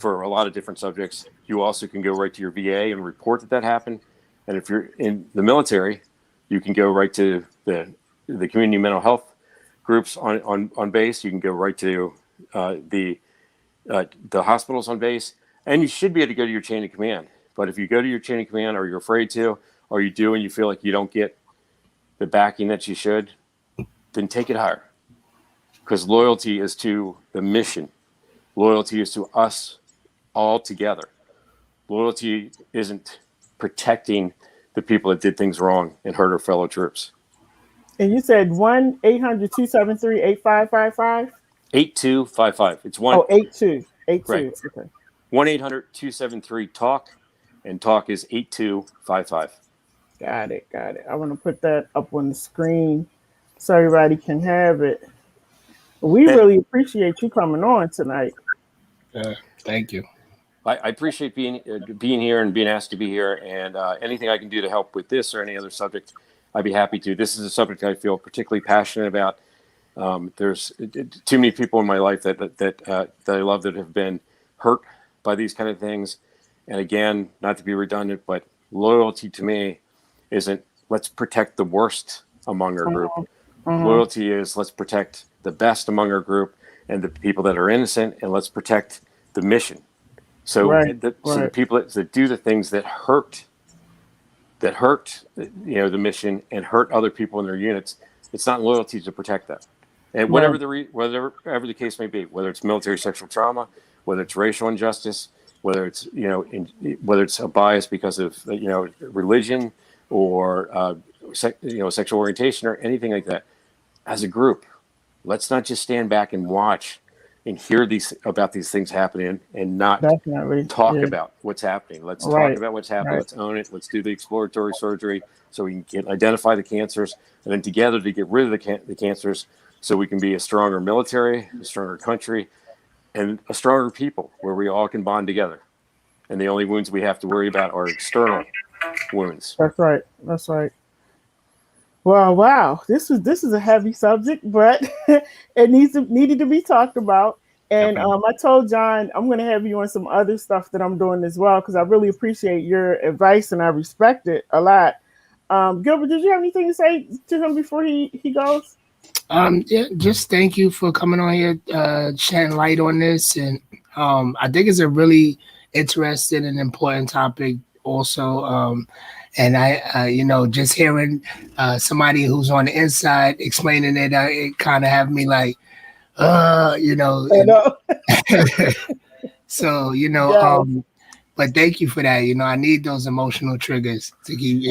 a lot of different subjects. You also can go right to your VA and report that happened. And if you're in the military, you can go right to the community mental health groups on base. You can go right to the hospitals on base, and you should be able to go to your chain of command. But if you go to your chain of command, or you're afraid to, or you do and you feel like you don't get the backing that you should, then take it higher. Because loyalty is to the mission. Loyalty is to us all together. Loyalty isn't protecting the people that did things wrong and hurt our fellow troops. And you said 1-800-273-8555? 8255. It's 82. Right. Okay. 1-800-273-TALK, and TALK is 8255. Got it. I want to put that up on the screen so everybody can have it. We really appreciate you coming on tonight. Thank you. I appreciate being here and being asked to be here, and anything I can do to help with this or any other subject, I'd be happy to. This is a subject I feel particularly passionate about. There's too many people in my life that I love that have been hurt by these kind of things. And again, not to be redundant, but loyalty to me isn't let's protect the worst among our group. Loyalty is let's protect the best among our group and the people that are innocent, and let's protect the mission. So, so the people that do the things that hurt the mission and hurt other people in their units, It's not loyalty to protect them. And whatever the case may be, whether it's military sexual trauma, whether it's racial injustice, whether it's whether it's a bias because of religion or sexual orientation or anything like that, as a group, let's not just stand back and watch and hear about these things happening and not talk about what's happening. Let's talk about what's happening. Let's own it. Let's do the exploratory surgery so we can identify the cancers, and then together to get rid of the cancers, so we can be a stronger military, a stronger country, and a stronger people where we all can bond together. And the only wounds we have to worry about are external wounds. That's right. That's right. Well, wow, this is a heavy subject, but it needed to be talked about. And I told John I'm going to have you on some other stuff that I'm doing as well, because I really appreciate your advice and I respect it a lot. Gilbert, did you have anything to say to him before he goes? Yeah, just thank you for coming on here, shedding light on this, and I think it's a really interesting and important topic also. And I just hearing somebody who's on the inside explaining it, it kind of have me like, I know. So, but thank you for that. I need those emotional triggers to keep,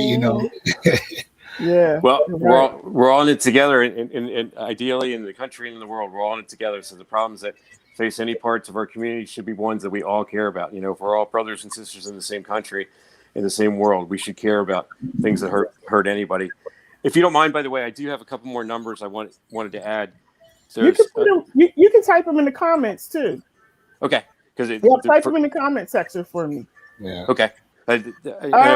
Yeah. Well, we're all in it together, and ideally in the country and in the world, we're all in it together. So the problems that face any parts of our community should be ones that we all care about. If we're all brothers and sisters in the same country, in the same world, we should care about things that hurt anybody. If you don't mind, by the way, I do have a couple more numbers I wanted to add. You can type them in the comments too. Okay, because type them in the comment section for me. Yeah. Okay. I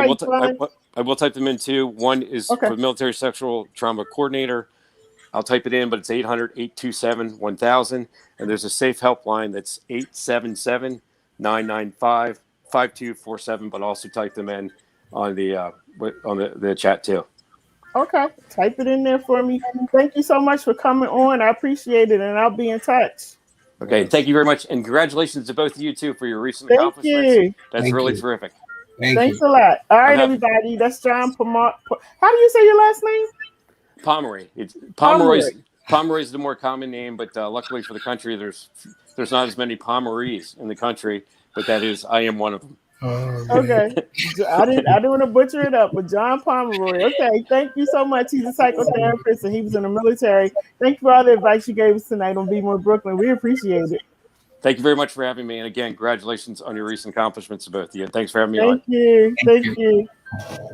will type them in too. One is for the military sexual trauma coordinator. I'll type it in, but it's 800-827-1000, and there's a safe helpline that's 877-995-5247. But also type them in on the chat too. Okay, type it in there for me. Thank you so much for coming on. I appreciate it, and I'll be in touch. Okay, thank you very much, and congratulations to both of you too for your recent accomplishments. You. That's really terrific. Thanks a lot. All right, everybody. That's John Pomeroy. How do you say your last name? Pomeroy. Pomeroy is the more common name, but luckily for the country, there's not as many Pomeroys in the country. But I am one of them. Okay. I didn't want to butcher it up, but John Pomeroy. Okay, thank you so much. He's a psychotherapist and he was in the military. Thank you for all the advice you gave us tonight on BMore Brooklyn. We appreciate it. Thank you very much for having me. And again, congratulations on your recent accomplishments to both of you. Thanks for having me on. Thank you.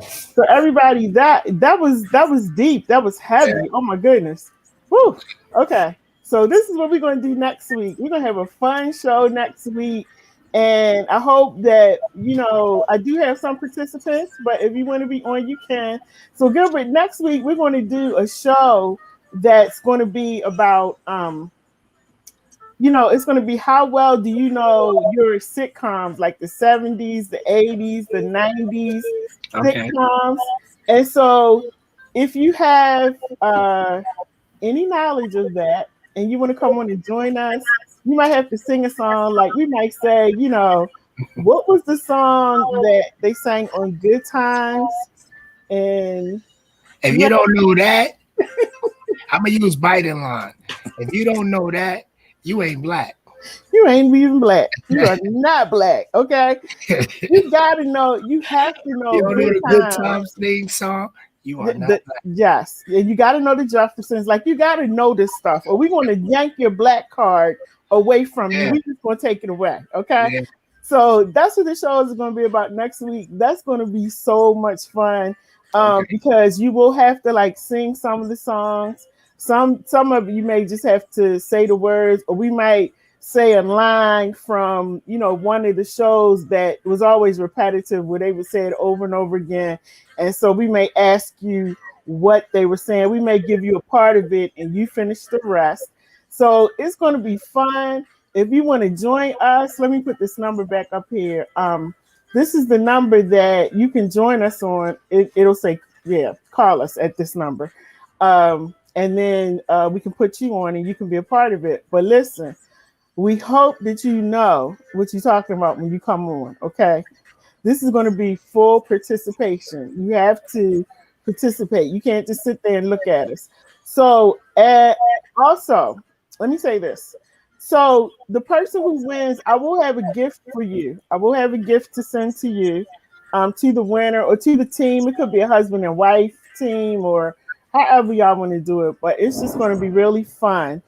So everybody, that was deep. That was heavy. Oh my goodness. Whew. Okay. So this is what we're going to do next week. We're going to have a fun show next week. And I hope that, I do have some participants, but if you want to be on, you can. So Gilbert, next week, we're going to do a show that's going to be about, it's going to be how well do you know your sitcoms, like the 70s, the 80s, the 90s sitcoms. And so if you have any knowledge of that and you want to come on and join us, you might have to sing a song. Like we might say, what was the song that they sang on Good Times? And if you don't know that, I'm going to use Biden line. If you don't know that, you ain't black. You ain't even black. You are not black. Okay. You gotta know. You have to know. You don't know the Good Times thing song. You are not black. Yes, and you gotta know the Jeffersons. Like you gotta know this stuff, or we're gonna yank your black card away from you. We're just gonna take it away. Okay. Yeah. So that's what the show is going to be about next week. That's going to be so much fun because you will have to sing some of the songs. Some of you may just have to say the words, or we might say a line from, one of the shows that was always repetitive where they would say it over and over again. And so we may ask you what they were saying. We may give you a part of it and you finish the rest. So it's going to be fun. If you want to join us, let me put this number back up here. This is the number that you can join us on. It'll say, call us at this number. And then we can put you on and you can be a part of it. But listen, we hope that you know what you're talking about when you come on, okay? This is going to be full participation. You have to participate. You can't just sit there and look at us. So, also, let me say this. So, the person who wins, I will have a gift for you. I will have a gift to send to you, to the winner or to the team. It could be a husband and wife team or however y'all want to do it. But it's just going to be really fun.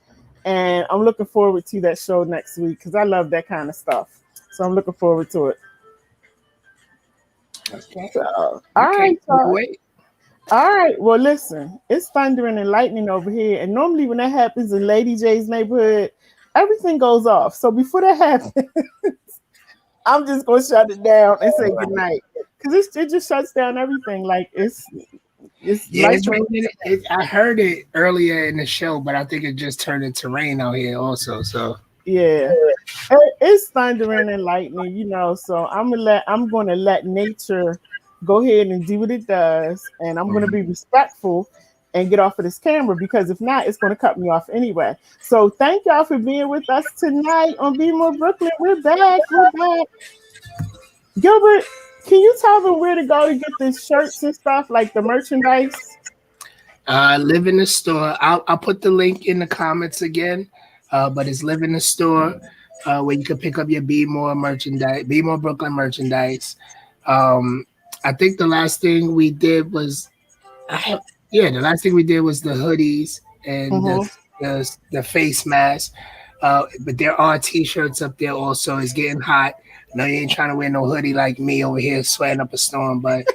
And I'm looking forward to that show next week because I love that kind of stuff. So, I'm looking forward to it. Okay. So, all right. Wait. All right. Well, listen, it's thundering and lightning over here. And normally when that happens in Lady J's neighborhood, everything goes off. So before that happens, I'm just going to shut it down and say good night. Because it just shuts down everything. Like it's raining. I heard it earlier in the show, but I think it just turned into rain out here also. So yeah, it's thundering and lightning, you know. So I'm going to let nature go ahead and do what it does, and I'm going to be respectful and get off of this camera because if not, it's going to cut me off anyway. So thank y'all for being with us tonight on BMore Brooklyn. We're back. Gilbert, can you tell them where to go to get the shirts and stuff, like the merchandise? Live in the store. I'll put the link in the comments again. But it's Live in the Store, where you can pick up your BMore merchandise, BMore Brooklyn merchandise. I think the last thing we did was, the last thing we did was the hoodies and the face mask. But there are T-shirts up there also. It's getting hot. No, you ain't trying to wear no hoodie like me over here sweating up a storm, but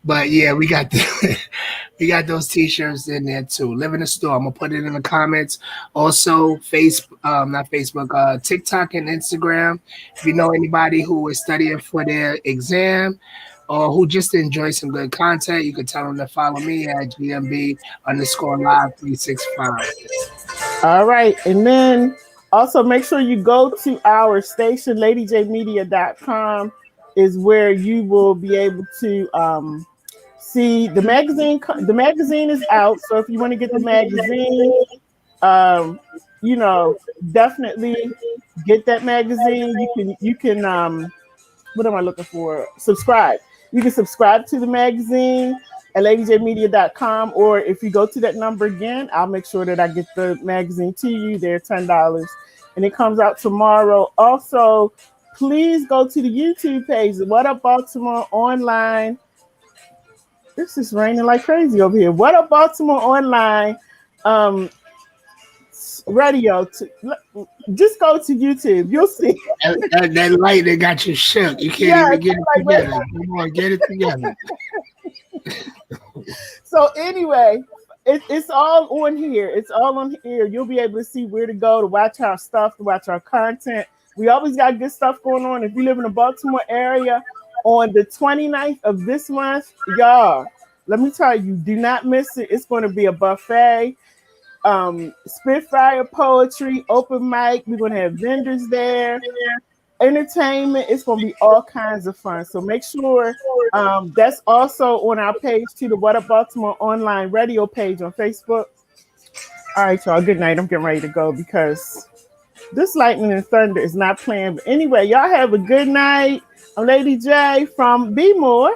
but yeah, we got those T-shirts in there too. Live in the store. I'm gonna put it in the comments. Also, not Facebook, TikTok and Instagram. If you know anybody who is studying for their exam or who just enjoys some good content, you can tell them to follow me at GMB_live365. All right, and then also make sure you go to our station, LadyJmedia.com, is where you will be able to see the magazine. The magazine is out, so if you want to get the magazine, definitely get that magazine. You can what am I looking for? Subscribe. You can subscribe to the magazine at LadyJmedia.com, or if you go to that number again, I'll make sure that I get the magazine to you. They're $10, and it comes out tomorrow. Also, please go to the YouTube page, What Up Baltimore Online. This is raining like crazy over here. What Up Baltimore Online radio. Just go to YouTube. You'll see. That light that got you shook. You can't even get it together. Come on, get it together. So anyway, it's all on here. It's all on here. You'll be able to see where to go to watch our stuff, to watch our content. We always got good stuff going on. If you live in the Baltimore area, on the 29th of this month, y'all, let me tell you, do not miss it. It's going to be a buffet, Spitfire poetry, open mic. We're going to have vendors there, entertainment. It's going to be all kinds of fun. So make sure that's also on our page too, the What Up Baltimore Online radio page on Facebook. All right, y'all. Good night. I'm getting ready to go because this lightning and thunder is not playing. But anyway, y'all have a good night. I'm Lady J from BMore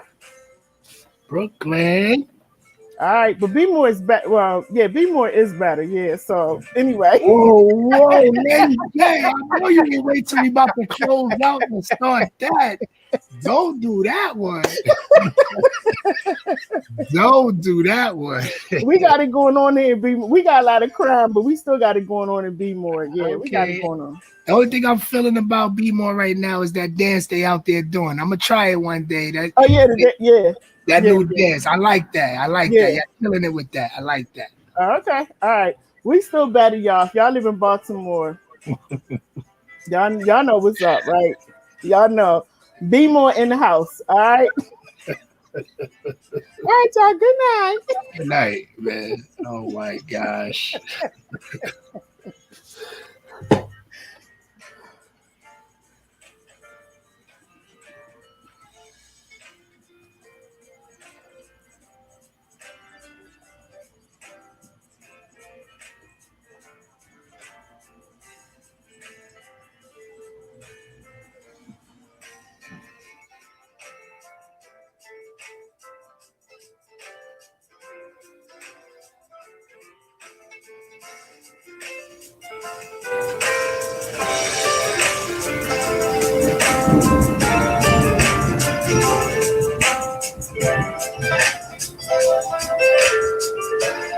Brooklyn. All right, but BMore is better. Well, yeah, BMore is better. Yeah. So anyway. Whoa, Lady J! I know you didn't wait till we about to close out and start that. Don't do that one. Don't do that one. We got it going on here in BMore. We got a lot of crime, but we still got it going on in BMore. Yeah, okay. We got it going on. The only thing I'm feeling about BMore right now is that dance they out there doing. I'm gonna try it one day. That new dance. I like that. I like that. You're killing it with that. I like that. Okay. All right. We still better, y'all. If y'all live in Baltimore, y'all know what's up, right? Y'all know. BMore in the house. All right. All right, y'all. Good night. Good night, man. Oh my gosh.